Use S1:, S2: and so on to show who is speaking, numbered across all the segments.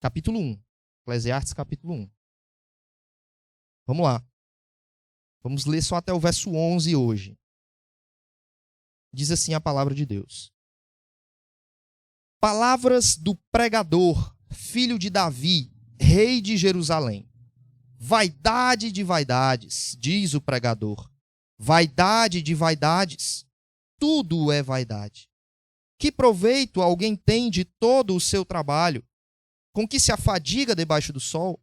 S1: capítulo 1. Eclesiastes, capítulo 1. Vamos lá. Vamos ler só até o verso 11 hoje. Diz assim a palavra de Deus. Palavras do pregador, filho de Davi, rei de Jerusalém. Vaidade de vaidades, diz o pregador. Vaidade de vaidades, tudo é vaidade. Que proveito alguém tem de todo o seu trabalho, com que se afadiga debaixo do sol?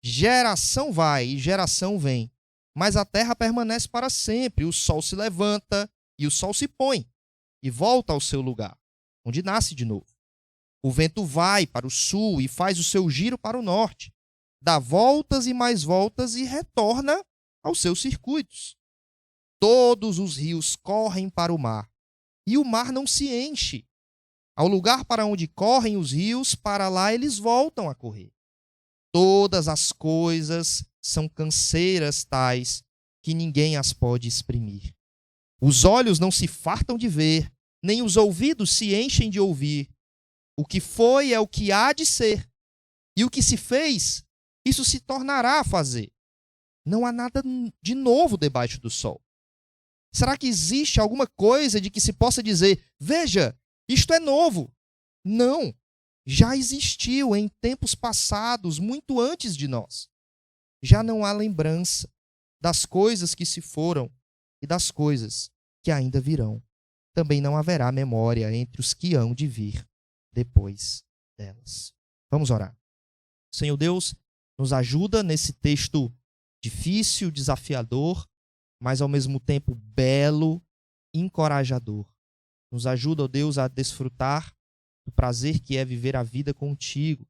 S1: Geração vai e geração vem, mas a terra permanece para sempre. O sol se levanta e o sol se põe, e volta ao seu lugar, onde nasce de novo. O vento vai para o sul e faz o seu giro para o norte, dá voltas e mais voltas e retorna aos seus circuitos. Todos os rios correm para o mar, e o mar não se enche. Ao lugar para onde correm os rios, para lá eles voltam a correr. Todas as coisas são canseiras tais que ninguém as pode exprimir. Os olhos não se fartam de ver, nem os ouvidos se enchem de ouvir. O que foi é o que há de ser, e o que se fez, isso se tornará a fazer. Não há nada de novo debaixo do sol. Será que existe alguma coisa de que se possa dizer, veja, isto é novo? Não, já existiu em tempos passados, muito antes de nós. Já não há lembrança das coisas que se foram e das coisas que ainda virão. Também não haverá memória entre os que hão de vir depois delas. Vamos orar. Senhor Deus, nos ajuda nesse texto difícil, desafiador, mas ao mesmo tempo belo, encorajador. Nos ajuda, ó Deus, a desfrutar do prazer que é viver a vida contigo,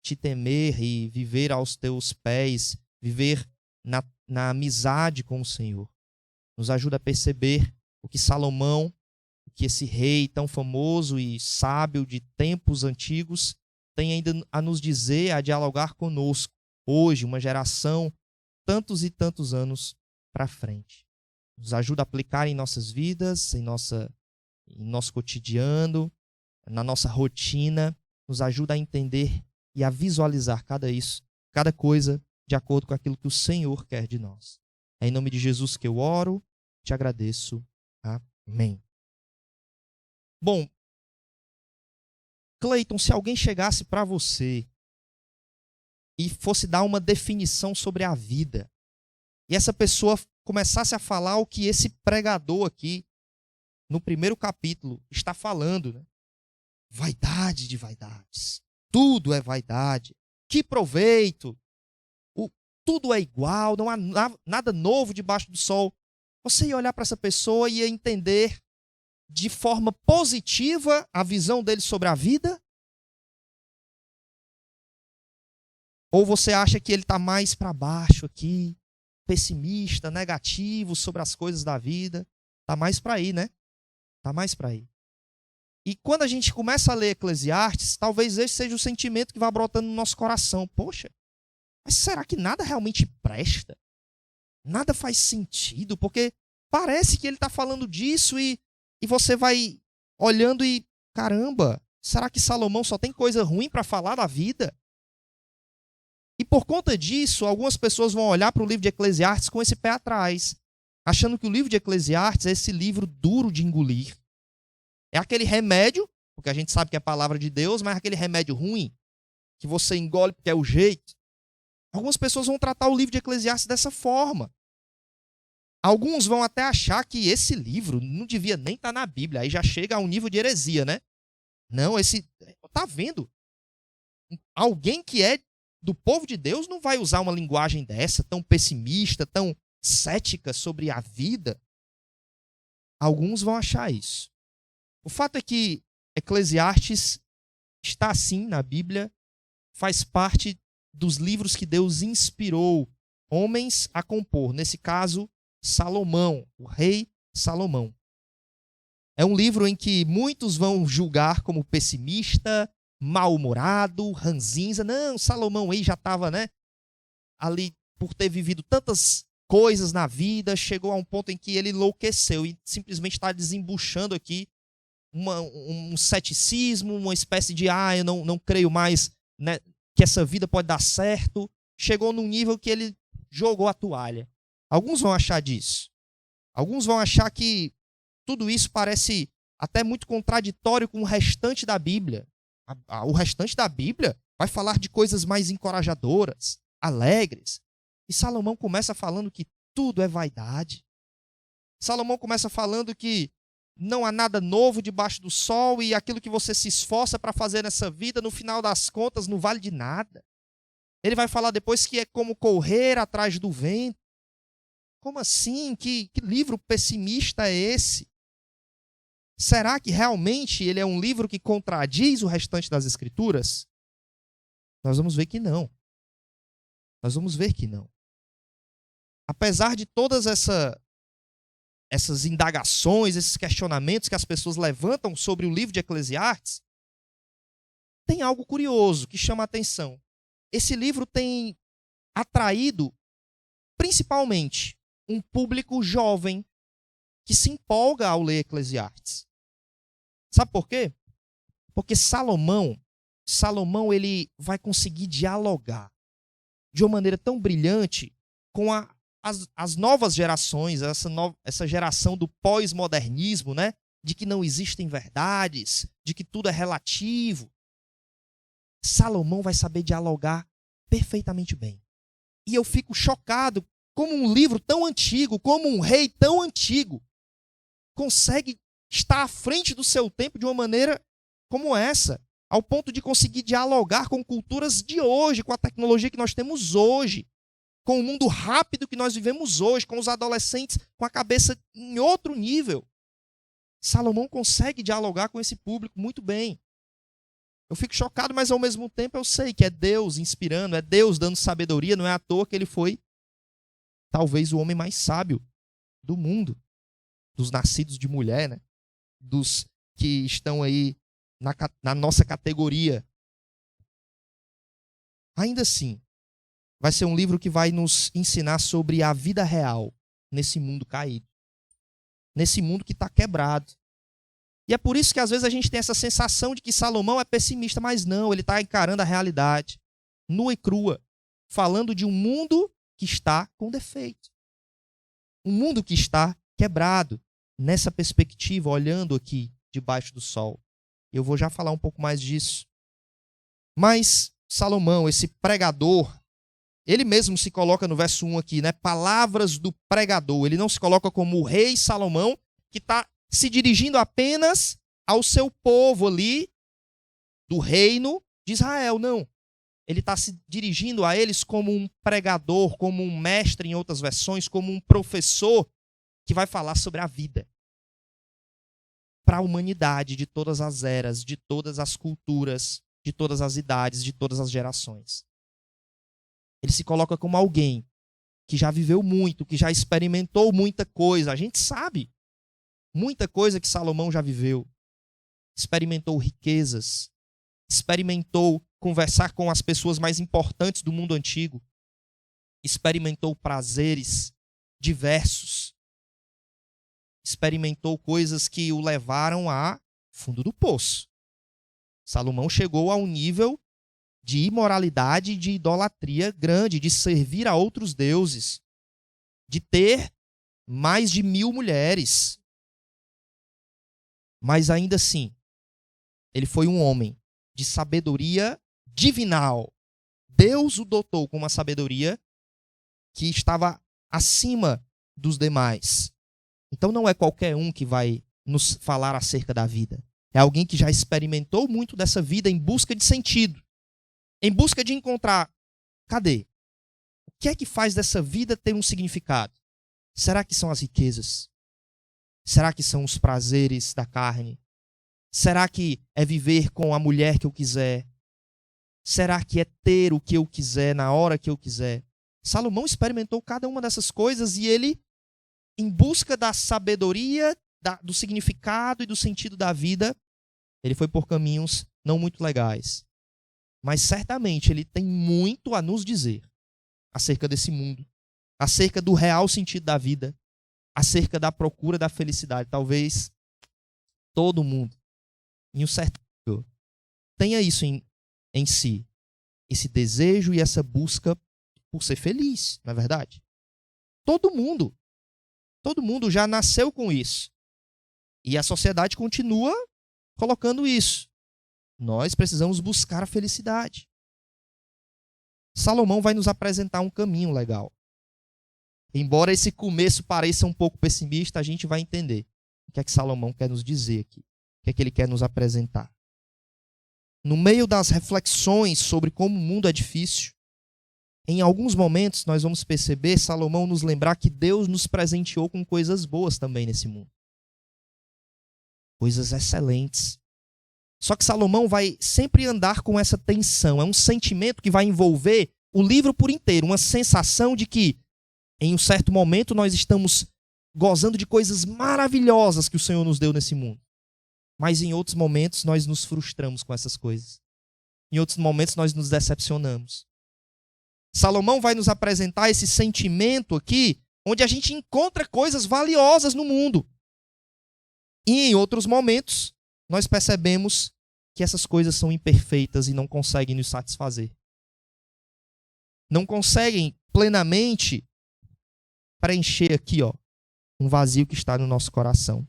S1: te temer e viver aos teus pés, viver na amizade com o Senhor. Nos ajuda a perceber o que Salomão, o que esse rei tão famoso e sábio de tempos antigos tem ainda a nos dizer, a dialogar conosco, hoje, uma geração, tantos e tantos anos para frente. Nos ajuda a aplicar em nossas vidas, em nosso cotidiano, na nossa rotina. Nos ajuda a entender e a visualizar cada coisa de acordo com aquilo que o Senhor quer de nós. É em nome de Jesus que eu oro, te agradeço. Amém. Bom, Cleiton, se alguém chegasse para você e fosse dar uma definição sobre a vida, e essa pessoa começasse a falar o que esse pregador aqui, no primeiro capítulo, está falando, né? Vaidade de vaidades. Tudo é vaidade. Que proveito. Tudo é igual, não há nada novo debaixo do sol. Você ia olhar para essa pessoa e ia entender de forma positiva a visão dele sobre a vida? Ou você acha que ele está mais para baixo aqui, pessimista, negativo sobre as coisas da vida? Está mais para aí, né? Está mais para aí. E quando a gente começa a ler Eclesiastes, talvez esse seja o sentimento que vai brotando no nosso coração. Poxa, mas será que nada realmente presta? Nada faz sentido? Porque parece que ele está falando disso e você vai olhando e, caramba, será que Salomão só tem coisa ruim para falar da vida? E por conta disso, algumas pessoas vão olhar para o livro de Eclesiastes com esse pé atrás, achando que o livro de Eclesiastes é esse livro duro de engolir. É aquele remédio, porque a gente sabe que é a palavra de Deus, mas é aquele remédio ruim, que você engole porque é o jeito. Algumas pessoas vão tratar o livro de Eclesiastes dessa forma. Alguns vão até achar que esse livro não devia nem estar na Bíblia, aí já chega a um nível de heresia, né? Não, tá vendo? Alguém que é do povo de Deus não vai usar uma linguagem dessa, tão pessimista, tão cética sobre a vida. Alguns vão achar isso. O fato é que Eclesiastes está assim na Bíblia, faz parte dos livros que Deus inspirou homens a compor. Nesse caso, Salomão, o rei Salomão. É um livro em que muitos vão julgar como pessimista, mal-humorado, ranzinza. Não, Salomão aí já estava, né, ali por ter vivido tantas coisas na vida, chegou a um ponto em que ele enlouqueceu e simplesmente está desembuchando aqui um ceticismo, uma espécie de eu não creio mais né, que essa vida pode dar certo, chegou num nível que ele jogou a toalha. Alguns vão achar disso. Alguns vão achar que tudo isso parece até muito contraditório com o restante da Bíblia. O restante da Bíblia vai falar de coisas mais encorajadoras, alegres. E Salomão começa falando que tudo é vaidade. Salomão começa falando que não há nada novo debaixo do sol e aquilo que você se esforça para fazer nessa vida, no final das contas, não vale de nada. Ele vai falar depois que é como correr atrás do vento. Como assim? Que livro pessimista é esse? Será que realmente ele é um livro que contradiz o restante das Escrituras? Nós vamos ver que não. Nós vamos ver que não. Apesar de todas essas indagações, esses questionamentos que as pessoas levantam sobre o livro de Eclesiastes, tem algo curioso que chama a atenção. Esse livro tem atraído, principalmente, um público jovem que se empolga ao ler Eclesiastes. Sabe por quê? Porque Salomão ele vai conseguir dialogar de uma maneira tão brilhante com as novas gerações, essa geração do pós-modernismo, né? De que não existem verdades, de que tudo é relativo. Salomão vai saber dialogar perfeitamente bem. E eu fico chocado como um livro tão antigo, como um rei tão antigo, consegue estar à frente do seu tempo de uma maneira como essa, ao ponto de conseguir dialogar com culturas de hoje, com a tecnologia que nós temos hoje, com o mundo rápido que nós vivemos hoje, com os adolescentes com a cabeça em outro nível. Salomão consegue dialogar com esse público muito bem. Eu fico chocado, mas ao mesmo tempo eu sei que é Deus inspirando, é Deus dando sabedoria, não é à toa que ele foi talvez o homem mais sábio do mundo, dos nascidos de mulher, né? Dos que estão aí na nossa categoria. Ainda assim, vai ser um livro que vai nos ensinar sobre a vida real nesse mundo caído, nesse mundo que está quebrado. E é por isso que às vezes a gente tem essa sensação de que Salomão é pessimista, mas não, ele está encarando a realidade, nua e crua, falando de um mundo que está com defeito. Um mundo que está quebrado, nessa perspectiva, olhando aqui debaixo do sol. Eu vou já falar um pouco mais disso. Mas Salomão, esse pregador, ele mesmo se coloca no verso 1 aqui, né? Palavras do pregador. Ele não se coloca como o rei Salomão, que está se dirigindo apenas ao seu povo ali, do reino de Israel. Não. Ele está se dirigindo a eles como um pregador, como um mestre, em outras versões, como um professor que vai falar sobre a vida. Para a humanidade de todas as eras, de todas as culturas, de todas as idades, de todas as gerações. Ele se coloca como alguém que já viveu muito, que já experimentou muita coisa. A gente sabe muita coisa que Salomão já viveu. Experimentou riquezas, experimentou conversar com as pessoas mais importantes do mundo antigo, experimentou prazeres diversos, experimentou coisas que o levaram a fundo do poço. Salomão chegou a um nível de imoralidade e de idolatria grande, de servir a outros deuses, de ter mais de 1000 mulheres. Mas ainda assim, ele foi um homem de sabedoria divinal. Deus o dotou com uma sabedoria que estava acima dos demais. Então não é qualquer um que vai nos falar acerca da vida. É alguém que já experimentou muito dessa vida em busca de sentido. Em busca de encontrar, cadê? O que é que faz dessa vida ter um significado? Será que são as riquezas? Será que são os prazeres da carne? Será que é viver com a mulher que eu quiser? Será que é ter o que eu quiser na hora que eu quiser? Salomão experimentou cada uma dessas coisas e ele, em busca da sabedoria, do significado e do sentido da vida, ele foi por caminhos não muito legais. Mas certamente ele tem muito a nos dizer acerca desse mundo, acerca do real sentido da vida, acerca da procura da felicidade. Talvez todo mundo, em um certo nível, tenha isso em si. esse desejo e essa busca por ser feliz, não é verdade? Todo mundo já nasceu com isso. E a sociedade continua colocando isso. Nós precisamos buscar a felicidade. Salomão vai nos apresentar um caminho legal. Embora esse começo pareça um pouco pessimista, a gente vai entender o que é que Salomão quer nos dizer aqui. O que é que ele quer nos apresentar. No meio das reflexões sobre como o mundo é difícil, em alguns momentos nós vamos perceber Salomão nos lembrar que Deus nos presenteou com coisas boas também nesse mundo. Coisas excelentes. Só que Salomão vai sempre andar com essa tensão. É um sentimento que vai envolver o livro por inteiro. Uma sensação de que, em um certo momento, nós estamos gozando de coisas maravilhosas que o Senhor nos deu nesse mundo. Mas em outros momentos, nós nos frustramos com essas coisas. Em outros momentos, nós nos decepcionamos. Salomão vai nos apresentar esse sentimento aqui, onde a gente encontra coisas valiosas no mundo. E em outros momentos, nós percebemos que essas coisas são imperfeitas e não conseguem nos satisfazer. Não conseguem plenamente preencher aqui, um vazio que está no nosso coração.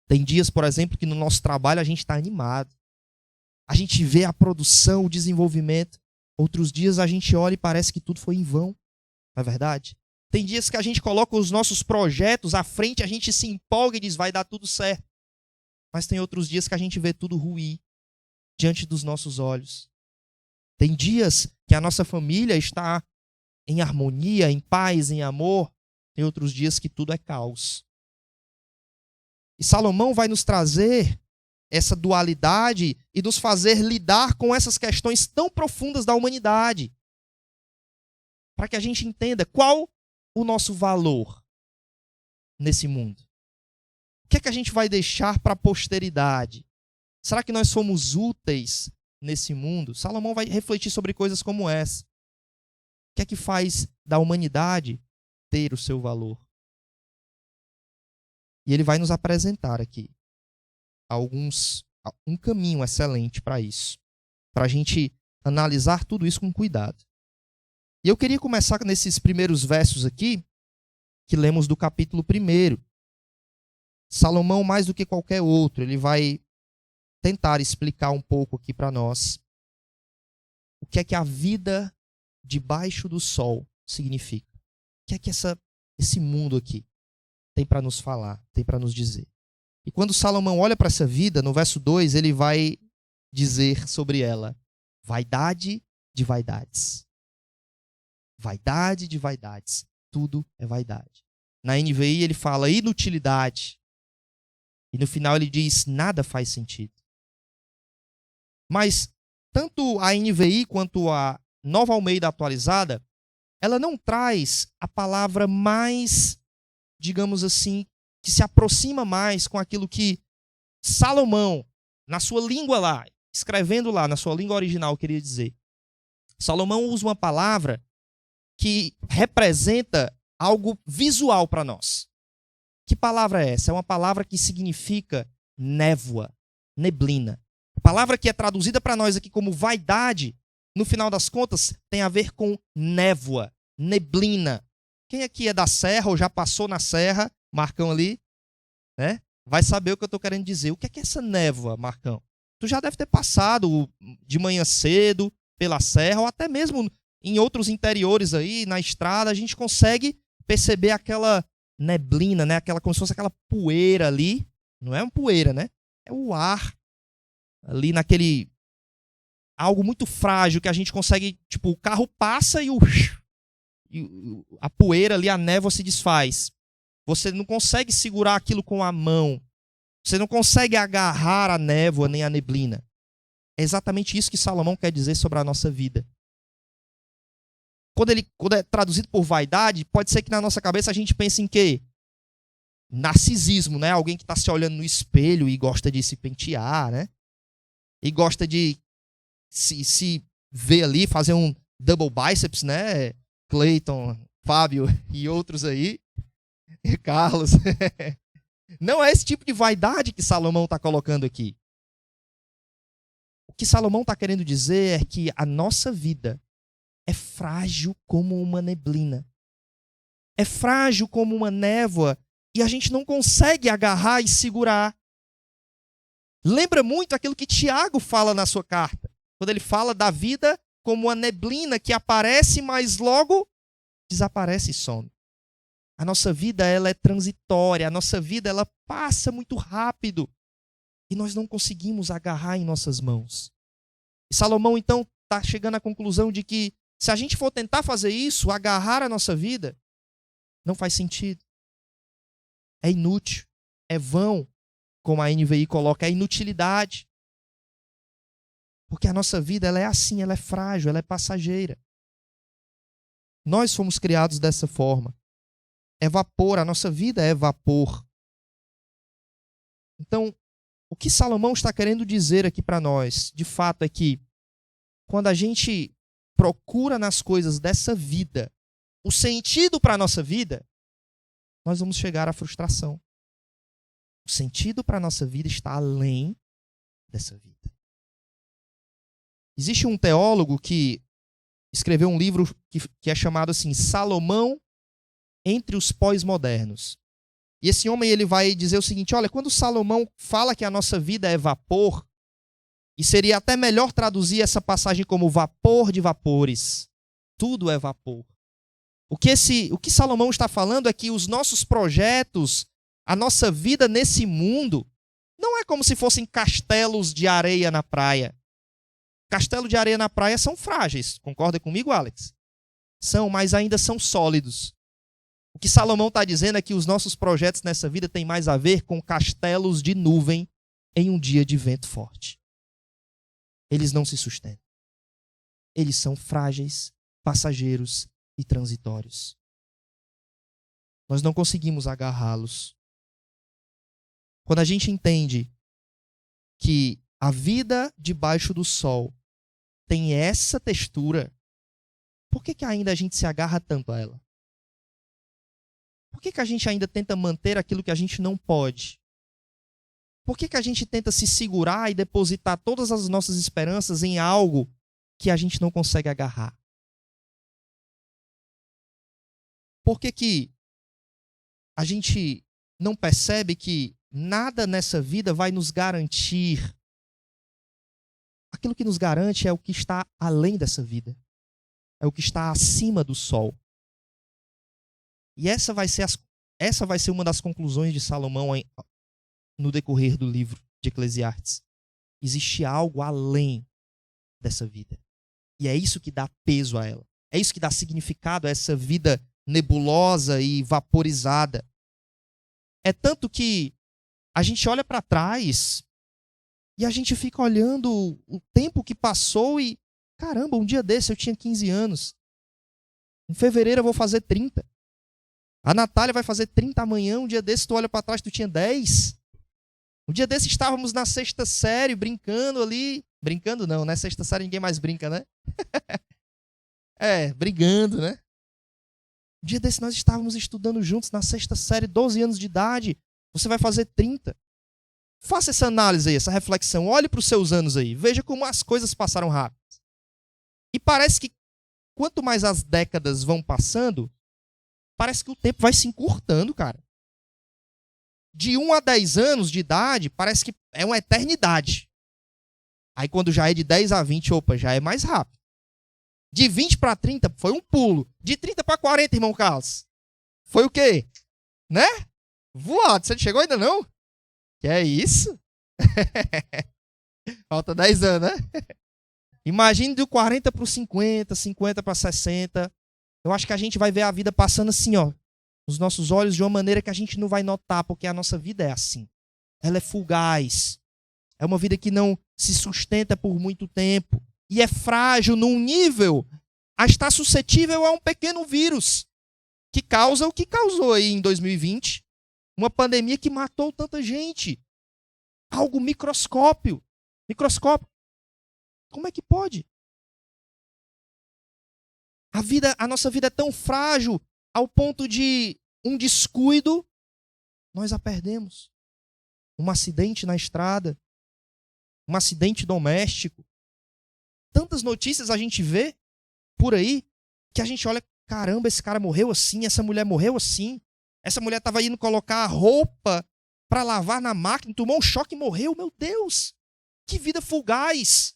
S1: Tem dias, por exemplo, que no nosso trabalho a gente está animado. A gente vê a produção, o desenvolvimento. Outros dias a gente olha e parece que tudo foi em vão. Não é verdade? Tem dias que a gente coloca os nossos projetos à frente, a gente se empolga e diz, vai dar tudo certo. Mas tem outros dias que a gente vê tudo ruir diante dos nossos olhos. Tem dias que a nossa família está em harmonia, em paz, em amor. Tem outros dias que tudo é caos. E Salomão vai nos trazer essa dualidade e nos fazer lidar com essas questões tão profundas da humanidade. Para que a gente entenda qual o nosso valor nesse mundo. O que é que a gente vai deixar para a posteridade? Será que nós somos úteis nesse mundo? Salomão vai refletir sobre coisas como essa. O que é que faz da humanidade ter o seu valor? E ele vai nos apresentar aqui um caminho excelente para isso. Para a gente analisar tudo isso com cuidado. E eu queria começar nesses primeiros versos aqui, que lemos do capítulo 1. Salomão, mais do que qualquer outro, ele vai tentar explicar um pouco aqui para nós o que é que a vida debaixo do sol significa. O que é que esse mundo aqui tem para nos falar, tem para nos dizer. E quando Salomão olha para essa vida, no verso 2, ele vai dizer sobre ela, vaidade de vaidades. Vaidade de vaidades. Tudo é vaidade. Na NVI ele fala inutilidade. E no final ele diz, nada faz sentido. Mas tanto a NVI quanto a Nova Almeida Atualizada, ela não traz a palavra mais, digamos assim, que se aproxima mais com aquilo que Salomão, na sua língua lá, escrevendo lá, na sua língua original, queria dizer. Salomão usa uma palavra que representa algo visual para nós. Que palavra é essa? É uma palavra que significa névoa, neblina. A palavra que é traduzida para nós aqui como vaidade, no final das contas, tem a ver com névoa, neblina. Quem aqui é da serra ou já passou na serra, Marcão ali, né? Vai saber o que eu estou querendo dizer. O que é essa névoa, Marcão? Tu já deve ter passado de manhã cedo pela serra ou até mesmo em outros interiores aí, na estrada, a gente consegue perceber aquela neblina, né? Como se fosse aquela poeira ali. Não é uma poeira, né? É o ar ali naquele... algo muito frágil que a gente consegue... Tipo, o carro passa e a poeira ali, a névoa se desfaz. Você não consegue segurar aquilo com a mão. Você não consegue agarrar a névoa nem a neblina. É exatamente isso que Salomão quer dizer sobre a nossa vida. Quando é traduzido por vaidade, pode ser que na nossa cabeça a gente pense em quê? Narcisismo, né? Alguém que está se olhando no espelho e gosta de se pentear, né? E gosta de se ver ali, fazer um double biceps, né? Cleiton, Fábio e outros aí. E Carlos. Não é esse tipo de vaidade que Salomão está colocando aqui. O que Salomão está querendo dizer é que a nossa vida é frágil como uma neblina. É frágil como uma névoa e a gente não consegue agarrar e segurar. Lembra muito aquilo que Tiago fala na sua carta, quando ele fala da vida como uma neblina que aparece, mas logo desaparece e some. A nossa vida ela é transitória, a nossa vida ela passa muito rápido e nós não conseguimos agarrar em nossas mãos. E Salomão então está chegando à conclusão de que se a gente for tentar fazer isso, agarrar a nossa vida, não faz sentido. É inútil, é vão, como a NVI coloca, é inutilidade. Porque a nossa vida ela é assim, ela é frágil, ela é passageira. Nós fomos criados dessa forma. É vapor, a nossa vida é vapor. Então, o que Salomão está querendo dizer aqui para nós, de fato, é que quando a gente procura nas coisas dessa vida o sentido para a nossa vida, nós vamos chegar à frustração. O sentido para a nossa vida está além dessa vida. Existe um teólogo que escreveu um livro que é chamado assim, Salomão entre os pós-modernos. E esse homem ele vai dizer o seguinte, olha, quando Salomão fala que a nossa vida é vapor, e seria até melhor traduzir essa passagem como vapor de vapores. Tudo é vapor. O que Salomão está falando é que os nossos projetos, a nossa vida nesse mundo, não é como se fossem castelos de areia na praia. Castelos de areia na praia são frágeis. Concorda comigo, Alex? São, mas ainda são sólidos. O que Salomão está dizendo é que os nossos projetos nessa vida têm mais a ver com castelos de nuvem em um dia de vento forte. Eles não se sustentam. Eles são frágeis, passageiros e transitórios. Nós não conseguimos agarrá-los. Quando a gente entende que a vida debaixo do sol tem essa textura, por que ainda a gente se agarra tanto a ela? Por que a gente ainda tenta manter aquilo que a gente não pode? Por que a gente tenta se segurar e depositar todas as nossas esperanças em algo que a gente não consegue agarrar? Por que a gente não percebe que nada nessa vida vai nos garantir? Aquilo que nos garante é o que está além dessa vida. É o que está acima do sol. E essa vai ser uma das conclusões de Salomão no decorrer do livro de Eclesiastes. Existe algo além dessa vida. E é isso que dá peso a ela. É isso que dá significado a essa vida nebulosa e vaporizada. É tanto que a gente olha para trás e a gente fica olhando o tempo que passou e, caramba, um dia desse eu tinha 15 anos. Em fevereiro eu vou fazer 30. A Natália vai fazer 30 amanhã, um dia desse tu olha para trás, tu tinha 10. Um dia desse estávamos na 6ª série, brincando ali. Brincando não, né? 6ª série ninguém mais brinca, né? Brigando, né? Um dia desse nós estávamos estudando juntos na 6ª série, 12 anos de idade. Você vai fazer 30. Faça essa análise aí, essa reflexão. Olhe para os seus anos aí. Veja como as coisas passaram rápido. E parece que quanto mais as décadas vão passando, parece que o tempo vai se encurtando, cara. De 1 a 10 anos de idade, parece que é uma eternidade. Aí quando já é de 10 a 20, opa, já é mais rápido. De 20 para 30, foi um pulo. De 30 para 40, irmão Carlos, foi o quê? Né? Voado. Você não chegou ainda não? Que é isso? Falta 10 anos, né? Imagine do 40 para os 50, 50 para 60. Eu acho que a gente vai ver a vida passando assim, ó, nos nossos olhos de uma maneira que a gente não vai notar, porque a nossa vida é assim. Ela é fugaz. É uma vida que não se sustenta por muito tempo. E é frágil num nível a estar suscetível a um pequeno vírus que causa o que causou aí em 2020. Uma pandemia que matou tanta gente. Algo microscópio. Como é que pode? A nossa vida é tão frágil ao ponto de um descuido, nós a perdemos. Um acidente na estrada, um acidente doméstico, quantas notícias a gente vê por aí que a gente olha, caramba, esse cara morreu assim, essa mulher morreu assim, essa mulher estava indo colocar a roupa para lavar na máquina, tomou um choque e morreu. Meu Deus, que vida fugaz,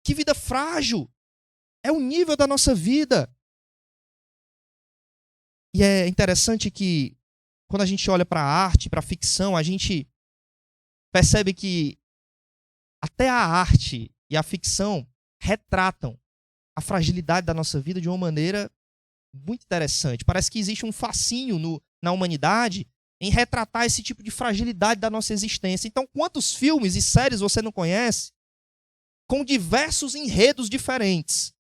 S1: que vida frágil. É o nível da nossa vida. E é interessante que quando a gente olha para a arte, para a ficção, a gente percebe que até a arte e a ficção retratam a fragilidade da nossa vida de uma maneira muito interessante. Parece que existe um fascínio na humanidade em retratar esse tipo de fragilidade da nossa existência. Então, quantos filmes e séries você não conhece com diversos enredos diferentes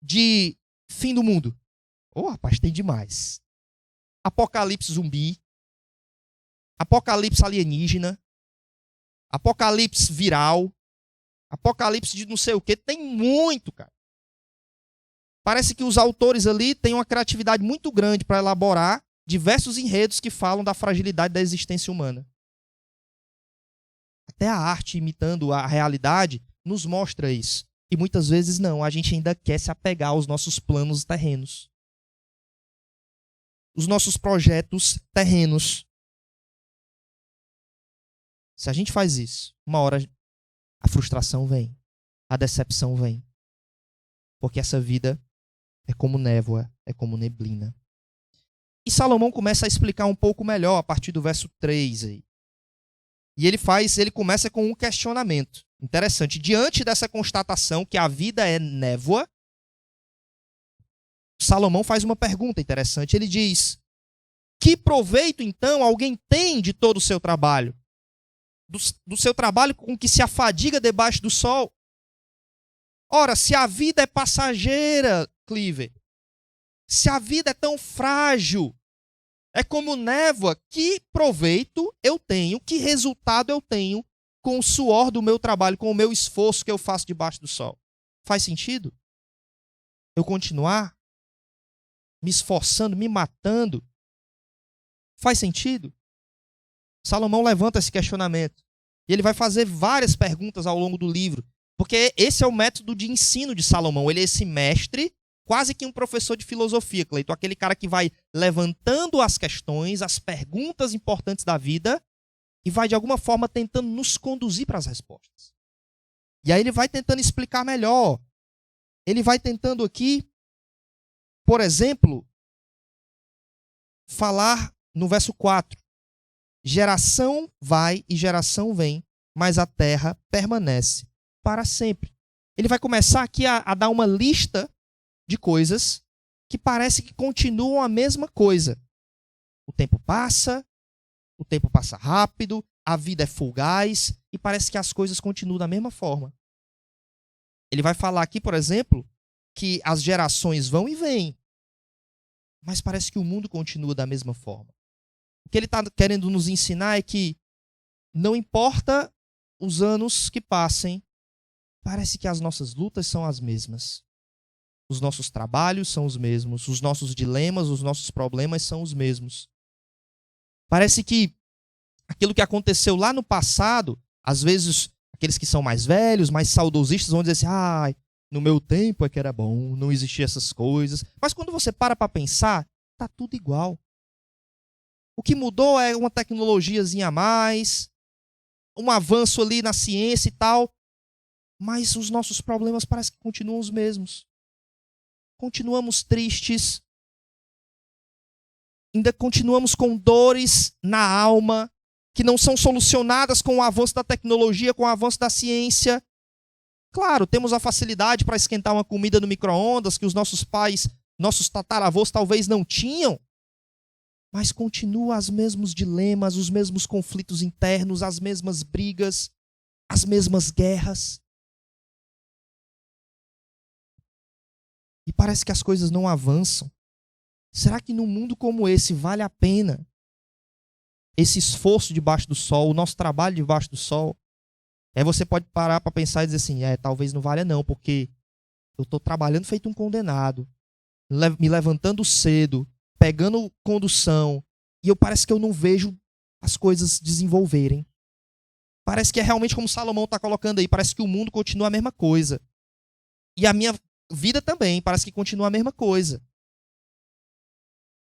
S1: de fim do mundo? Oh, rapaz, tem demais. Apocalipse zumbi, apocalipse alienígena, apocalipse viral, apocalipse de não sei o que, tem muito, cara. Parece que os autores ali têm uma criatividade muito grande para elaborar diversos enredos que falam da fragilidade da existência humana. Até a arte imitando a realidade nos mostra isso. E muitas vezes não, a gente ainda quer se apegar aos nossos planos terrenos. Os nossos projetos terrenos. Se a gente faz isso, uma hora a frustração vem, a decepção vem. Porque essa vida é como névoa, é como neblina. E Salomão começa a explicar um pouco melhor a partir do verso 3 aí. E ele começa com um questionamento interessante. Diante dessa constatação que a vida é névoa, Salomão faz uma pergunta interessante. Ele diz: que proveito, então, alguém tem de todo o seu trabalho? Do seu trabalho com que se afadiga debaixo do sol? Ora, se a vida é passageira, Cliver, se a vida é tão frágil, é como névoa, que proveito eu tenho, que resultado eu tenho com o suor do meu trabalho, com o meu esforço que eu faço debaixo do sol? Faz sentido eu continuar me esforçando, me matando? Faz sentido? Salomão levanta esse questionamento. E ele vai fazer várias perguntas ao longo do livro. Porque esse é o método de ensino de Salomão. Ele é esse mestre, quase que um professor de filosofia, Cleiton. Aquele cara que vai levantando as questões, as perguntas importantes da vida e vai, de alguma forma, tentando nos conduzir para as respostas. E aí ele vai tentando explicar melhor. Ele vai tentando aqui, por exemplo, falar no verso 4. Geração vai e geração vem, mas a terra permanece para sempre. Ele vai começar aqui a dar uma lista de coisas que parece que continuam a mesma coisa. O tempo passa rápido, a vida é fugaz e parece que as coisas continuam da mesma forma. Ele vai falar aqui, por exemplo, que as gerações vão e vêm, mas parece que o mundo continua da mesma forma. O que ele está querendo nos ensinar é que não importa os anos que passem, parece que as nossas lutas são as mesmas. Os nossos trabalhos são os mesmos. Os nossos dilemas, os nossos problemas são os mesmos. Parece que aquilo que aconteceu lá no passado, às vezes aqueles que são mais velhos, mais saudosistas vão dizer assim: no meu tempo é que era bom, não existiam essas coisas. Mas quando você para pensar, está tudo igual. O que mudou é uma tecnologiazinha a mais, um avanço ali na ciência e tal, mas os nossos problemas parecem que continuam os mesmos. Continuamos tristes, ainda continuamos com dores na alma, que não são solucionadas com o avanço da tecnologia, com o avanço da ciência. Claro, temos a facilidade para esquentar uma comida no micro-ondas, que os nossos pais, nossos tataravôs talvez não tinham, mas continua os mesmos dilemas, os mesmos conflitos internos, as mesmas brigas, as mesmas guerras. E parece que as coisas não avançam. Será que num mundo como esse vale a pena esse esforço debaixo do sol, o nosso trabalho debaixo do sol? Aí você pode parar para pensar e dizer assim: talvez não valha não, porque eu estou trabalhando feito um condenado, me levantando cedo, pegando condução, e parece que eu não vejo as coisas desenvolverem. Parece que é realmente como Salomão está colocando aí. Parece que o mundo continua a mesma coisa. E a minha vida também parece que continua a mesma coisa.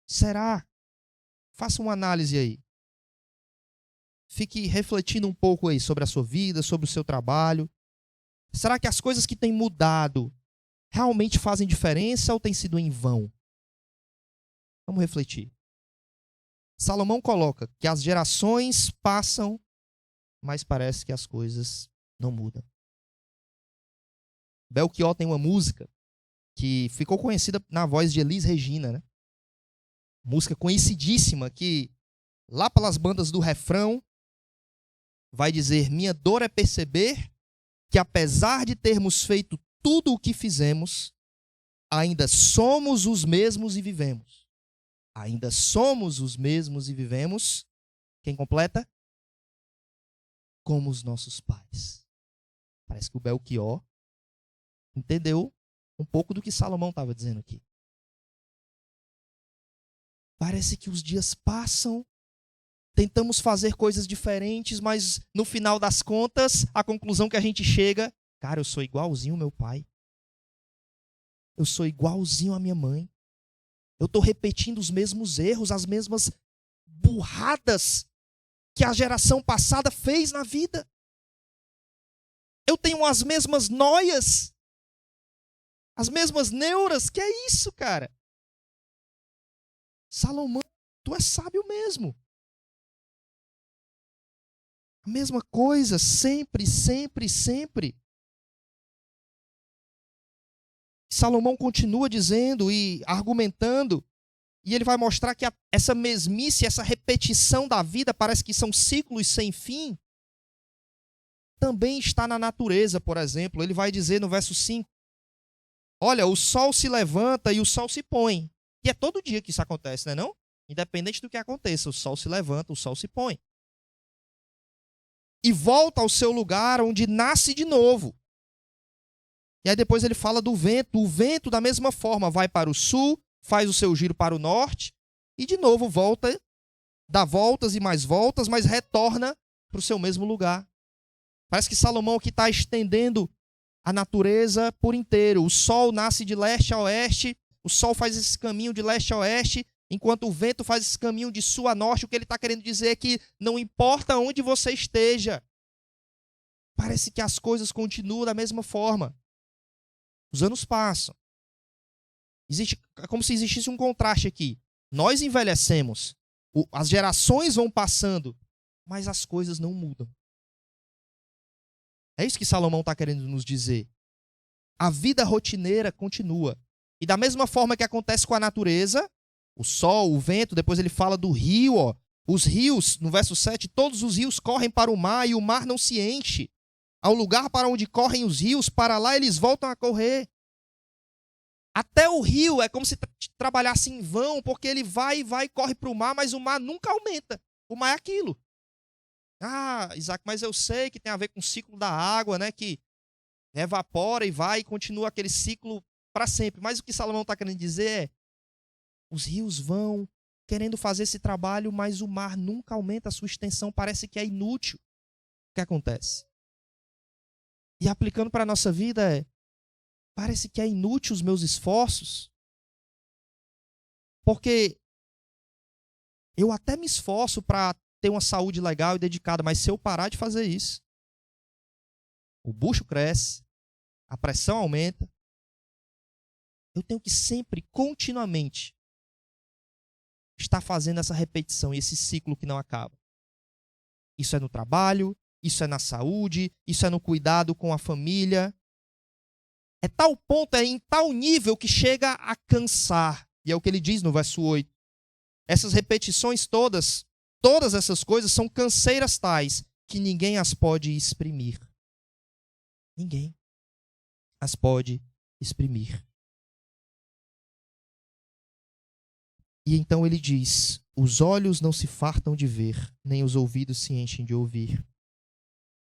S1: Será? Faça uma análise aí. Fique refletindo um pouco aí sobre a sua vida, sobre o seu trabalho. Será que as coisas que têm mudado realmente fazem diferença ou tem sido em vão? Vamos refletir. Salomão coloca que as gerações passam, mas parece que as coisas não mudam. Belchior tem uma música que ficou conhecida na voz de Elis Regina, né? Música conhecidíssima que, lá pelas bandas do refrão, vai dizer: minha dor é perceber que apesar de termos feito tudo o que fizemos, ainda somos os mesmos e vivemos. Ainda somos os mesmos e vivemos. Quem completa? Como os nossos pais. Parece que o Belchior entendeu um pouco do que Salomão estava dizendo aqui. Parece que os dias passam, tentamos fazer coisas diferentes, mas no final das contas, a conclusão que a gente chega: cara, eu sou igualzinho ao meu pai. Eu sou igualzinho à minha mãe. Eu estou repetindo os mesmos erros, as mesmas burradas que a geração passada fez na vida. Eu tenho as mesmas noias, as mesmas neuras. Que é isso, cara? Salomão, tu é sábio mesmo. A mesma coisa, sempre, sempre, sempre. Salomão continua dizendo e argumentando, e ele vai mostrar que essa mesmice, essa repetição da vida, parece que são ciclos sem fim, também está na natureza, por exemplo. Ele vai dizer no verso 5, olha, o sol se levanta e o sol se põe. E é todo dia que isso acontece, não é não? Independente do que aconteça, o sol se levanta, o sol se põe. E volta ao seu lugar onde nasce de novo. E aí depois ele fala do vento. O vento, da mesma forma, vai para o sul, faz o seu giro para o norte, e de novo volta, dá voltas e mais voltas, mas retorna para o seu mesmo lugar. Parece que Salomão aqui está estendendo a natureza por inteiro. O sol nasce de leste a oeste, o sol faz esse caminho de leste a oeste, enquanto o vento faz esse caminho de sul a norte. O que ele está querendo dizer é que não importa onde você esteja, parece que as coisas continuam da mesma forma. Os anos passam. É como se existisse um contraste aqui. Nós envelhecemos, as gerações vão passando, mas as coisas não mudam. É isso que Salomão está querendo nos dizer. A vida rotineira continua. E da mesma forma que acontece com a natureza, o sol, o vento, depois ele fala do rio, ó. Os rios, no verso 7, todos os rios correm para o mar e o mar não se enche. Ao lugar para onde correm os rios, para lá eles voltam a correr. Até o rio é como se trabalhasse em vão, porque ele vai e vai, corre para o mar, mas o mar nunca aumenta. O mar é aquilo. Ah, Isaac, mas eu sei que tem a ver com o ciclo da água, né? Que evapora e vai e continua aquele ciclo para sempre. Mas o que Salomão está querendo dizer é: os rios vão querendo fazer esse trabalho, mas o mar nunca aumenta a sua extensão, parece que é inútil. O que acontece? E aplicando para a nossa vida parece que é inútil os meus esforços, porque eu até me esforço para ter uma saúde legal e dedicada, mas se eu parar de fazer isso, o bucho cresce, a pressão aumenta, eu tenho que sempre, continuamente, estar fazendo essa repetição e esse ciclo que não acaba. Isso é no trabalho, isso é na saúde, isso é no cuidado com a família. É tal ponto, é em tal nível que chega a cansar. E é o que ele diz no verso 8. Essas repetições todas essas coisas são canseiras tais que ninguém as pode exprimir. Ninguém as pode exprimir. E então ele diz: os olhos não se fartam de ver, nem os ouvidos se enchem de ouvir.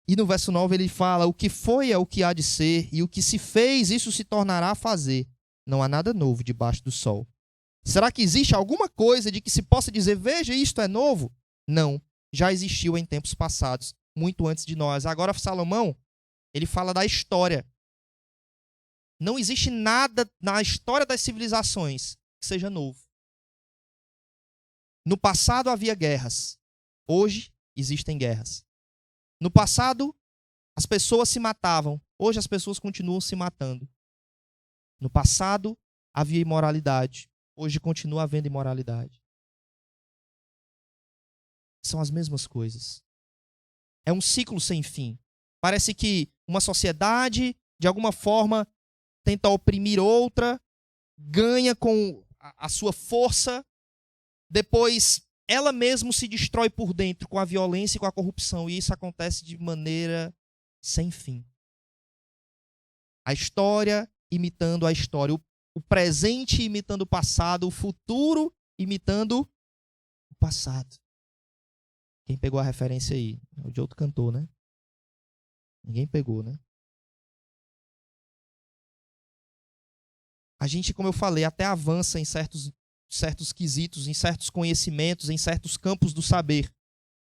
S1: E no verso 9 ele fala: o que foi é o que há de ser, e o que se fez, isso se tornará a fazer. Não há nada novo debaixo do sol. Será que existe alguma coisa de que se possa dizer: veja, isto é novo? Não, já existiu em tempos passados, muito antes de nós. Agora, Salomão, ele fala da história. Não existe nada na história das civilizações que seja novo. No passado havia guerras. Hoje existem guerras. No passado, as pessoas se matavam. Hoje as pessoas continuam se matando. No passado, havia imoralidade. Hoje continua havendo imoralidade. São as mesmas coisas. É um ciclo sem fim. Parece que uma sociedade, de alguma forma, tenta oprimir outra, ganha com a sua força, depois ela mesma se destrói por dentro com a violência e com a corrupção. E isso acontece de maneira sem fim. A história imitando a história. O presente imitando o passado. O futuro imitando o passado. Quem pegou a referência aí? É o de outro cantor, né? Ninguém pegou, né? A gente, como eu falei, até avança em certos quesitos, em certos conhecimentos, em certos campos do saber.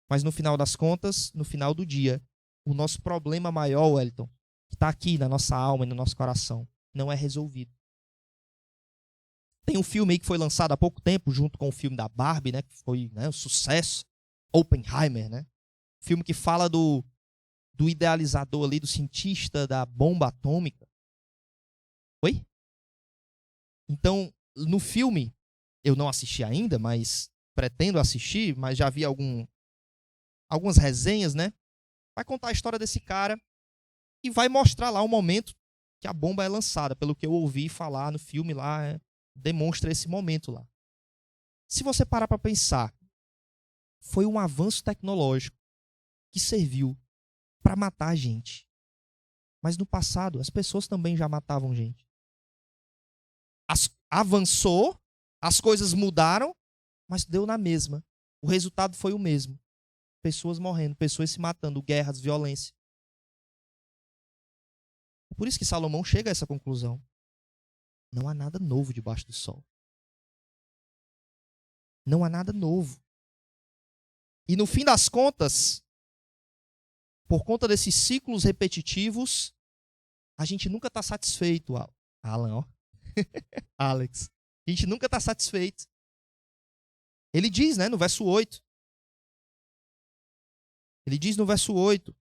S1: Mas no final das contas, no final do dia, o nosso problema maior, Wellington, que está aqui na nossa alma e no nosso coração, não é resolvido. Tem um filme aí que foi lançado há pouco tempo, junto com o filme da Barbie, né, que foi, né, um sucesso, Oppenheimer, né? Filme que fala do idealizador ali, do cientista da bomba atômica. Oi? Então, no filme, eu não assisti ainda, mas pretendo assistir, mas já vi algumas resenhas, né? Vai contar a história desse cara e vai mostrar lá o momento que a bomba é lançada. Pelo que eu ouvi falar no filme lá, demonstra esse momento lá. Se você parar para pensar, foi um avanço tecnológico que serviu para matar a gente. Mas no passado, as pessoas também já matavam gente. Avançou, as coisas mudaram, mas deu na mesma. O resultado foi o mesmo. Pessoas morrendo, pessoas se matando, guerras, violência. Por isso que Salomão chega a essa conclusão. Não há nada novo debaixo do sol. Não há nada novo. E no fim das contas, por conta desses ciclos repetitivos, a gente nunca está satisfeito, Alan, ó. Alex. A gente nunca está satisfeito. Ele diz, né, no verso 8. Ele diz no verso 8.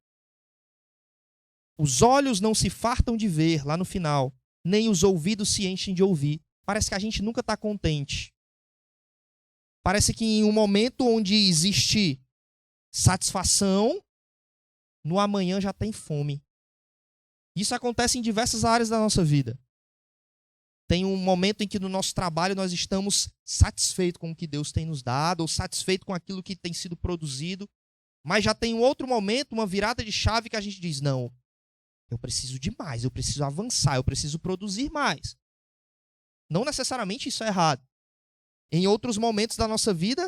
S1: Os olhos não se fartam de ver, lá no final, nem os ouvidos se enchem de ouvir. Parece que a gente nunca está contente. Parece que em um momento onde existe satisfação, no amanhã já tem fome. Isso acontece em diversas áreas da nossa vida. Tem um momento em que no nosso trabalho nós estamos satisfeitos com o que Deus tem nos dado, ou satisfeitos com aquilo que tem sido produzido, mas já tem um outro momento, uma virada de chave que a gente diz, não, eu preciso de mais, eu preciso avançar, eu preciso produzir mais. Não necessariamente isso é errado. Em outros momentos da nossa vida,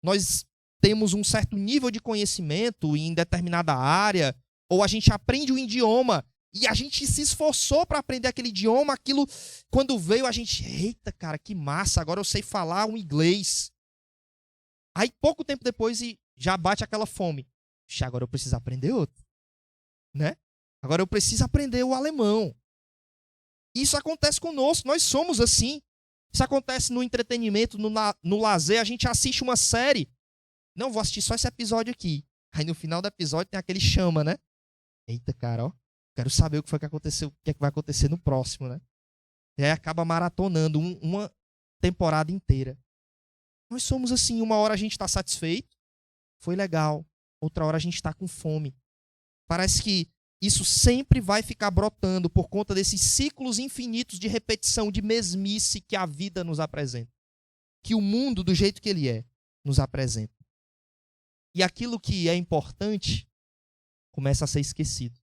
S1: nós temos um certo nível de conhecimento em determinada área, ou a gente aprende um idioma e a gente se esforçou para aprender aquele idioma, aquilo, quando veio a gente, eita, cara, que massa, agora eu sei falar um inglês. Aí, pouco tempo depois, já bate aquela fome. Agora eu preciso aprender outro, né? Agora eu preciso aprender o alemão. Isso acontece conosco, nós somos assim. Isso acontece no entretenimento, no lazer, a gente assiste uma série. Não, vou assistir só esse episódio aqui. Aí no final do episódio tem aquele chama, né? Eita, cara, ó. Quero saber o que foi que aconteceu, o que é que vai acontecer no próximo, né? E aí acaba maratonando uma temporada inteira. Nós somos assim, uma hora a gente está satisfeito, foi legal. Outra hora a gente está com fome. Parece que isso sempre vai ficar brotando por conta desses ciclos infinitos de repetição, de mesmice que a vida nos apresenta. Que o mundo, do jeito que ele é, nos apresenta. E aquilo que é importante começa a ser esquecido.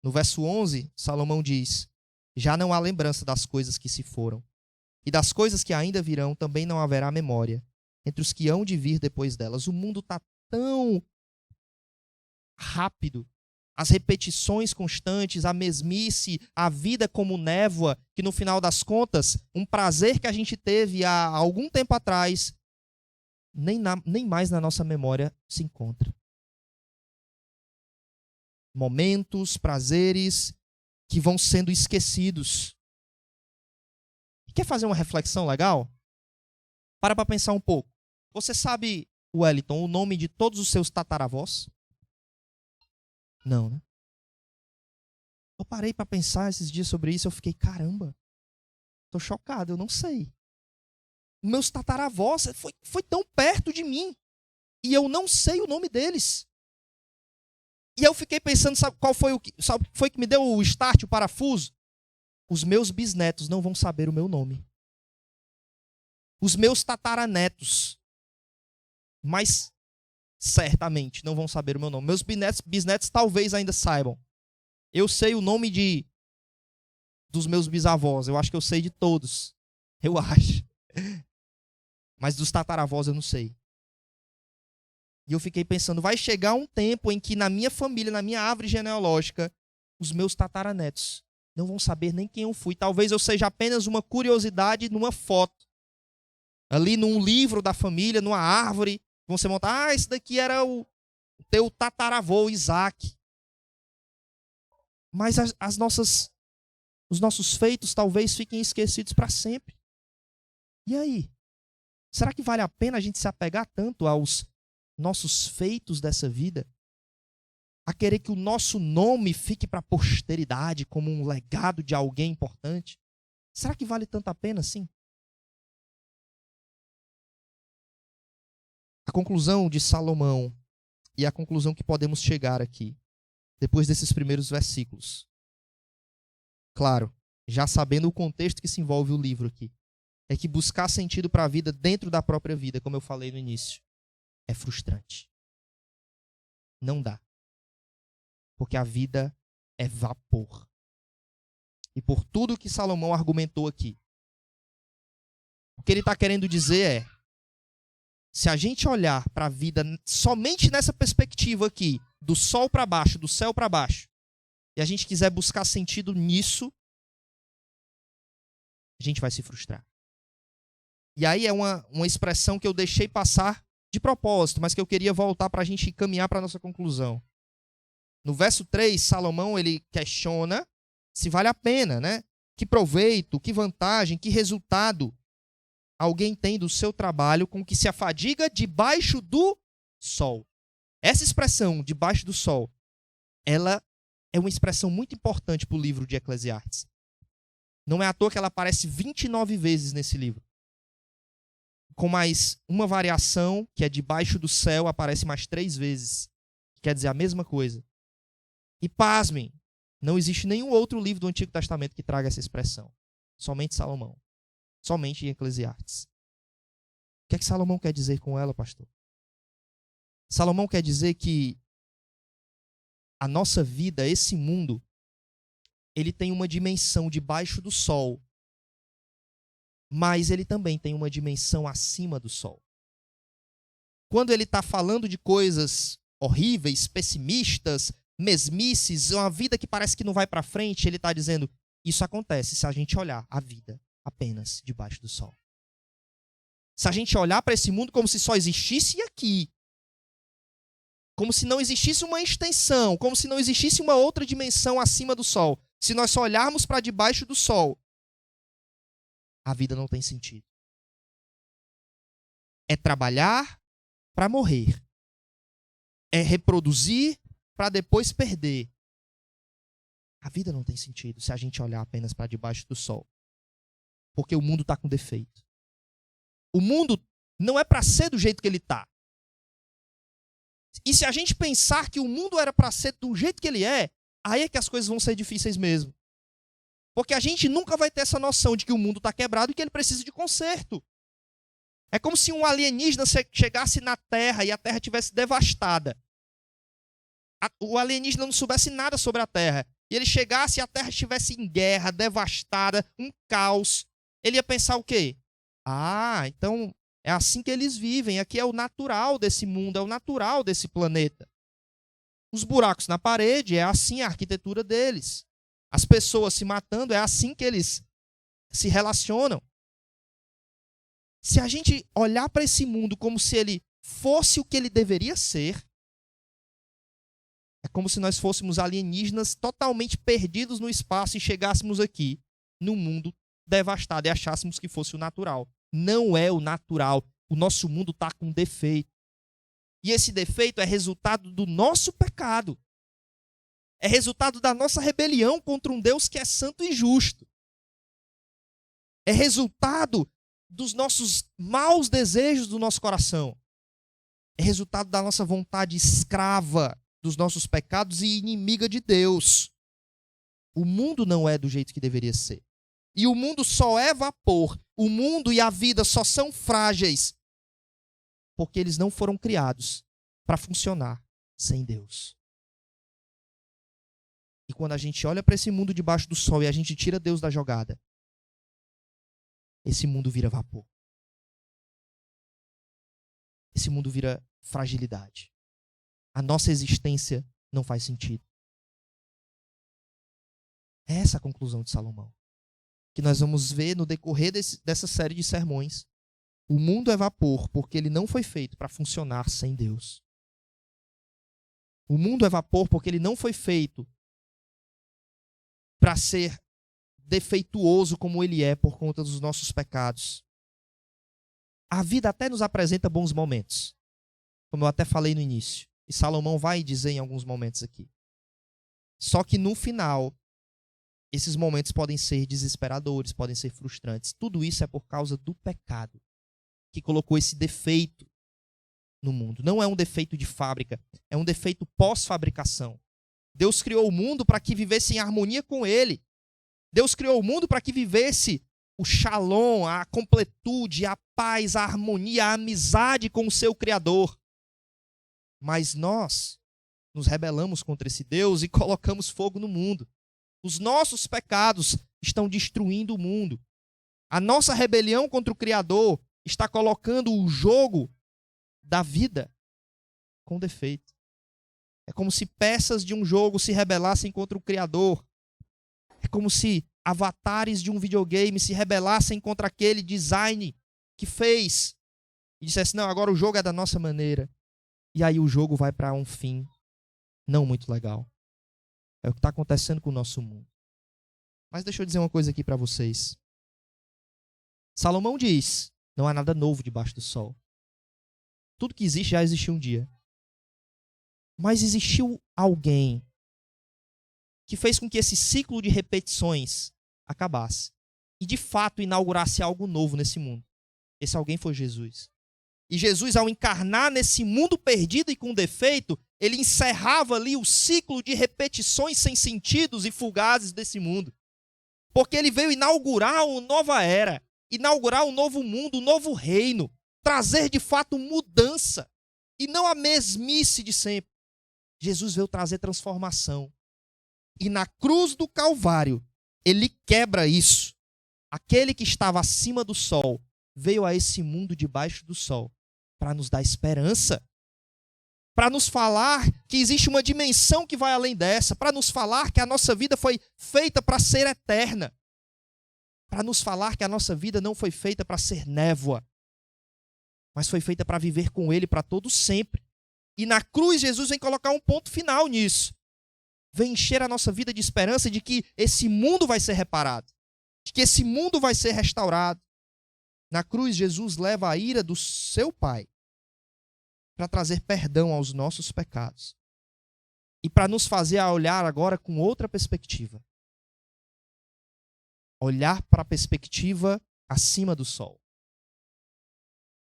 S1: No verso 11, Salomão diz, já não há lembrança das coisas que se foram. E das coisas que ainda virão também não haverá memória entre os que hão de vir depois delas. O mundo está tão rápido. As repetições constantes, a mesmice, a vida como névoa, que no final das contas, um prazer que a gente teve há algum tempo atrás, nem mais na nossa memória se encontra. momentos, prazeres que vão sendo esquecidos. Quer fazer uma reflexão legal? Para pensar um pouco. Você sabe, Wellington, o nome de todos os seus tataravós? Não, né? Eu parei para pensar esses dias sobre isso, eu fiquei, caramba, tô chocado, eu não sei. Meus tataravós foi tão perto de mim e eu não sei o nome deles. E eu fiquei pensando, sabe qual foi que me deu o start, o parafuso? Os meus bisnetos não vão saber o meu nome. Os meus tataranetos, mas certamente não vão saber o meu nome. Meus bisnetos talvez ainda saibam. Eu sei o nome dos meus bisavós. Eu acho que eu sei de todos. Eu acho. Mas dos tataravós eu não sei. E eu fiquei pensando, vai chegar um tempo em que na minha família, na minha árvore genealógica, os meus tataranetos não vão saber nem quem eu fui. Talvez eu seja apenas uma curiosidade numa foto. Ali num livro da família, numa árvore. Você monta, esse daqui era o teu tataravô, Isaac. Mas os nossos feitos talvez fiquem esquecidos para sempre. E aí? Será que vale a pena a gente se apegar tanto aos nossos feitos dessa vida? A querer que o nosso nome fique para a posteridade como um legado de alguém importante? Será que vale tanto a pena assim? A conclusão de Salomão e a conclusão que podemos chegar aqui, depois desses primeiros versículos. Claro, já sabendo o contexto que se envolve o livro aqui, é que buscar sentido para a vida dentro da própria vida, como eu falei no início, é frustrante. Não dá. Porque a vida é vapor. E por tudo que Salomão argumentou aqui, o que ele está querendo dizer é, se a gente olhar para a vida somente nessa perspectiva aqui, do sol para baixo, do céu para baixo, e a gente quiser buscar sentido nisso, a gente vai se frustrar. E aí é uma expressão que eu deixei passar de propósito, mas que eu queria voltar para a gente caminhar para a nossa conclusão. No verso 3, Salomão ele questiona se vale a pena, né? Que proveito, que vantagem, que resultado alguém tem do seu trabalho com que se afadiga debaixo do sol. Essa expressão, debaixo do sol, ela é uma expressão muito importante para o livro de Eclesiastes. Não é à toa que ela aparece 29 vezes nesse livro. Com mais uma variação, que é debaixo do céu, aparece mais 3 vezes. Que quer dizer a mesma coisa. E pasmem, não existe nenhum outro livro do Antigo Testamento que traga essa expressão. Somente Salomão. Somente em Eclesiastes. O que é que Salomão quer dizer com ela, pastor? Salomão quer dizer que a nossa vida, esse mundo, ele tem uma dimensão debaixo do sol, mas ele também tem uma dimensão acima do sol. Quando ele está falando de coisas horríveis, pessimistas, mesmices, uma vida que parece que não vai para frente, ele está dizendo, isso acontece se a gente olhar a vida apenas debaixo do sol. Se a gente olhar para esse mundo como se só existisse aqui, como se não existisse uma extensão, como se não existisse uma outra dimensão acima do sol. Se nós só olharmos para debaixo do sol, a vida não tem sentido. É trabalhar para morrer. É reproduzir para depois perder. A vida não tem sentido se a gente olhar apenas para debaixo do sol. Porque o mundo está com defeito. O mundo não é para ser do jeito que ele está. E se a gente pensar que o mundo era para ser do jeito que ele é, aí é que as coisas vão ser difíceis mesmo. Porque a gente nunca vai ter essa noção de que o mundo está quebrado e que ele precisa de conserto. É como se um alienígena chegasse na Terra e a Terra estivesse devastada. O alienígena não soubesse nada sobre a Terra. E ele chegasse e a Terra estivesse em guerra, devastada, um caos. Ele ia pensar o quê? Ah, então é assim que eles vivem. Aqui é o natural desse mundo, é o natural desse planeta. Os buracos na parede, é assim a arquitetura deles. As pessoas se matando, é assim que eles se relacionam. Se a gente olhar para esse mundo como se ele fosse o que ele deveria ser, É como se nós fôssemos alienígenas totalmente perdidos no espaço e chegássemos aqui, num mundo devastado, e achássemos que fosse o natural. Não é o natural. O nosso mundo está com defeito. E esse defeito é resultado do nosso pecado. É resultado da nossa rebelião contra um Deus que é santo e justo. É resultado dos nossos maus desejos do nosso coração. É resultado da nossa vontade escrava dos nossos pecados e inimiga de Deus. O mundo não é do jeito que deveria ser. E o mundo só é vapor. O mundo e a vida só são frágeis porque eles não foram criados para funcionar sem Deus. E quando a gente olha para esse mundo debaixo do sol e a gente tira Deus da jogada, esse mundo vira vapor. Esse mundo vira fragilidade. A nossa existência não faz sentido. É essa a conclusão de Salomão, que nós vamos ver no decorrer dessa série de sermões. O mundo é vapor porque ele não foi feito para funcionar sem Deus. O mundo é vapor porque ele não foi feito para ser defeituoso como ele é por conta dos nossos pecados. A vida até nos apresenta bons momentos, como eu até falei no início. E Salomão vai dizer em alguns momentos aqui. Só que no final, esses momentos podem ser desesperadores, podem ser frustrantes. Tudo isso é por causa do pecado que colocou esse defeito no mundo. Não é um defeito de fábrica, é um defeito pós-fabricação. Deus criou o mundo para que vivesse em harmonia com ele. Deus criou o mundo para que vivesse o shalom, a completude, a paz, a harmonia, a amizade com o seu Criador. Mas nós nos rebelamos contra esse Deus e colocamos fogo no mundo. Os nossos pecados estão destruindo o mundo. A nossa rebelião contra o Criador está colocando o jogo da vida com defeito. É como se peças de um jogo se rebelassem contra o Criador. É como se avatares de um videogame se rebelassem contra aquele design que fez e dissesse, não, agora o jogo é da nossa maneira. E aí o jogo vai para um fim não muito legal. É o que está acontecendo com o nosso mundo. Mas deixa eu dizer uma coisa aqui para vocês. Salomão diz, não há nada novo debaixo do sol. Tudo que existe já existiu um dia. Mas existiu alguém que fez com que esse ciclo de repetições acabasse. E de fato inaugurasse algo novo nesse mundo. Esse alguém foi Jesus. E Jesus, ao encarnar nesse mundo perdido e com defeito, ele encerrava ali o ciclo de repetições sem sentidos e fugazes desse mundo. Porque ele veio inaugurar uma nova era, inaugurar um novo mundo, um novo reino, trazer de fato mudança e não a mesmice de sempre. Jesus veio trazer transformação. E na cruz do Calvário, ele quebra isso. Aquele que estava acima do sol veio a esse mundo debaixo do sol para nos dar esperança, para nos falar que existe uma dimensão que vai além dessa, para nos falar que a nossa vida foi feita para ser eterna, para nos falar que a nossa vida não foi feita para ser névoa, mas foi feita para viver com Ele para todo sempre. E na cruz Jesus vem colocar um ponto final nisso. Vem encher a nossa vida de esperança de que esse mundo vai ser reparado, de que esse mundo vai ser restaurado. Na cruz, Jesus leva a ira do seu Pai para trazer perdão aos nossos pecados e para nos fazer olhar agora com outra perspectiva. Olhar para a perspectiva acima do sol.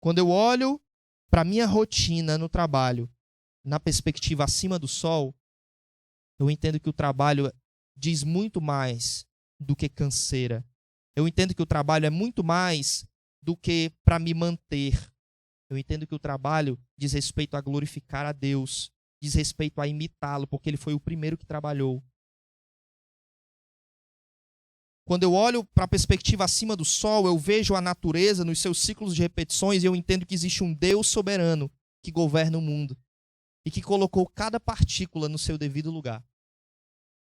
S1: Quando eu olho para a minha rotina no trabalho, na perspectiva acima do sol, eu entendo que o trabalho diz muito mais do que canseira. Eu entendo que o trabalho é muito mais do que para me manter. Eu entendo que o trabalho diz respeito a glorificar a Deus, diz respeito a imitá-lo, porque ele foi o primeiro que trabalhou. Quando eu olho para a perspectiva acima do sol, eu vejo a natureza nos seus ciclos de repetições e eu entendo que existe um Deus soberano que governa o mundo e que colocou cada partícula no seu devido lugar.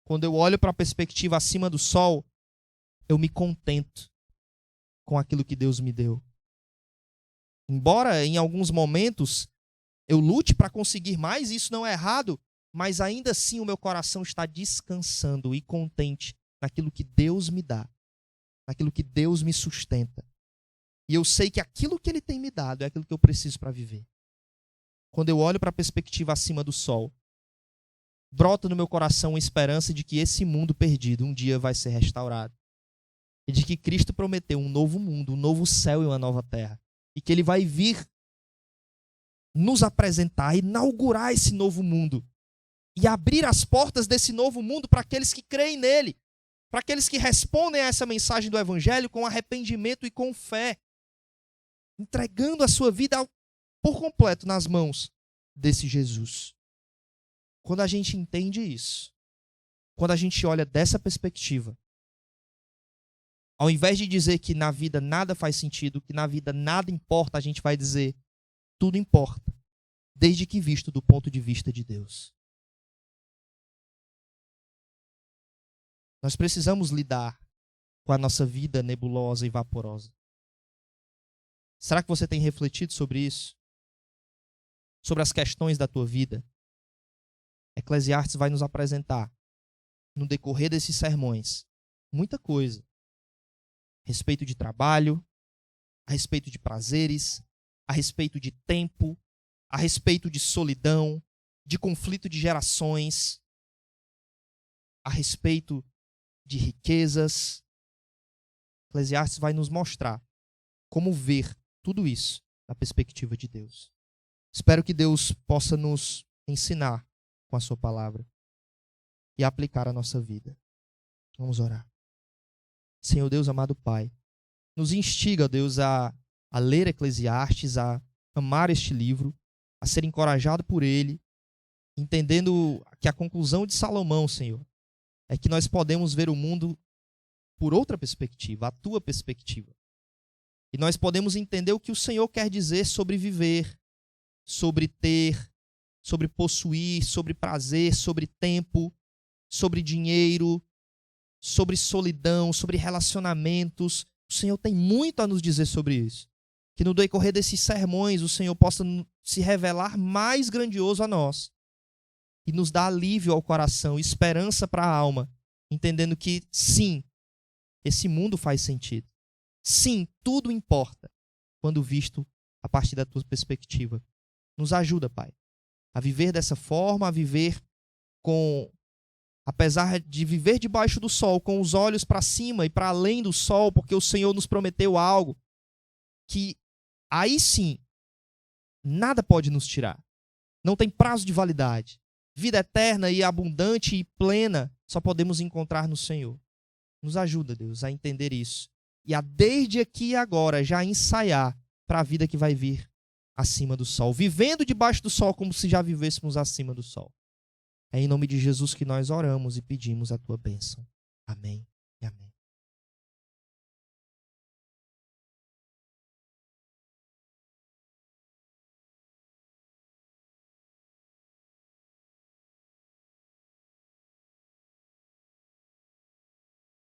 S1: Quando eu olho para a perspectiva acima do sol, eu me contento com aquilo que Deus me deu. Embora em alguns momentos eu lute para conseguir mais, e isso não é errado, mas ainda assim o meu coração está descansando e contente naquilo que Deus me dá, naquilo que Deus me sustenta. E eu sei que aquilo que Ele tem me dado é aquilo que eu preciso para viver. Quando eu olho para a perspectiva acima do sol, brota no meu coração a esperança de que esse mundo perdido um dia vai ser restaurado. E de que Cristo prometeu um novo mundo, um novo céu e uma nova terra. E que Ele vai vir nos apresentar, inaugurar esse novo mundo. E abrir as portas desse novo mundo para aqueles que creem nele. Para aqueles que respondem a essa mensagem do Evangelho com arrependimento e com fé. Entregando a sua vida por completo nas mãos desse Jesus. Quando a gente entende isso, quando a gente olha dessa perspectiva, ao invés de dizer que na vida nada faz sentido, que na vida nada importa, a gente vai dizer, tudo importa, desde que visto do ponto de vista de Deus. Nós precisamos lidar com a nossa vida nebulosa e vaporosa. Será que você tem refletido sobre isso? Sobre as questões da tua vida? Eclesiastes vai nos apresentar, no decorrer desses sermões, muita coisa. A respeito de trabalho, a respeito de prazeres, a respeito de tempo, a respeito de solidão, de conflito de gerações, a respeito de riquezas. Eclesiastes vai nos mostrar como ver tudo isso na perspectiva de Deus. Espero que Deus possa nos ensinar com a sua palavra e aplicar a nossa vida. Vamos orar. Senhor Deus, amado Pai, nos instiga, Deus, a ler Eclesiastes, a amar este livro, a ser encorajado por ele, entendendo que a conclusão de Salomão, Senhor, é que nós podemos ver o mundo por outra perspectiva, a tua perspectiva. E nós podemos entender o que o Senhor quer dizer sobre viver, sobre ter, sobre possuir, sobre prazer, sobre tempo, sobre dinheiro, sobre solidão, sobre relacionamentos. O Senhor tem muito a nos dizer sobre isso. Que no decorrer desses sermões o Senhor possa se revelar mais grandioso a nós e nos dar alívio ao coração, esperança para a alma, entendendo que sim, esse mundo faz sentido. Sim, tudo importa quando visto a partir da tua perspectiva. Nos ajuda, Pai, a viver dessa forma, a viver apesar de viver debaixo do sol, com os olhos para cima e para além do sol, porque o Senhor nos prometeu algo que aí sim, nada pode nos tirar. Não tem prazo de validade. Vida eterna e abundante e plena só podemos encontrar no Senhor. Nos ajuda, Deus, a entender isso. E a desde aqui e agora já ensaiar para a vida que vai vir acima do sol. Vivendo debaixo do sol como se já vivêssemos acima do sol. É em nome de Jesus que nós oramos e pedimos a tua bênção. Amém.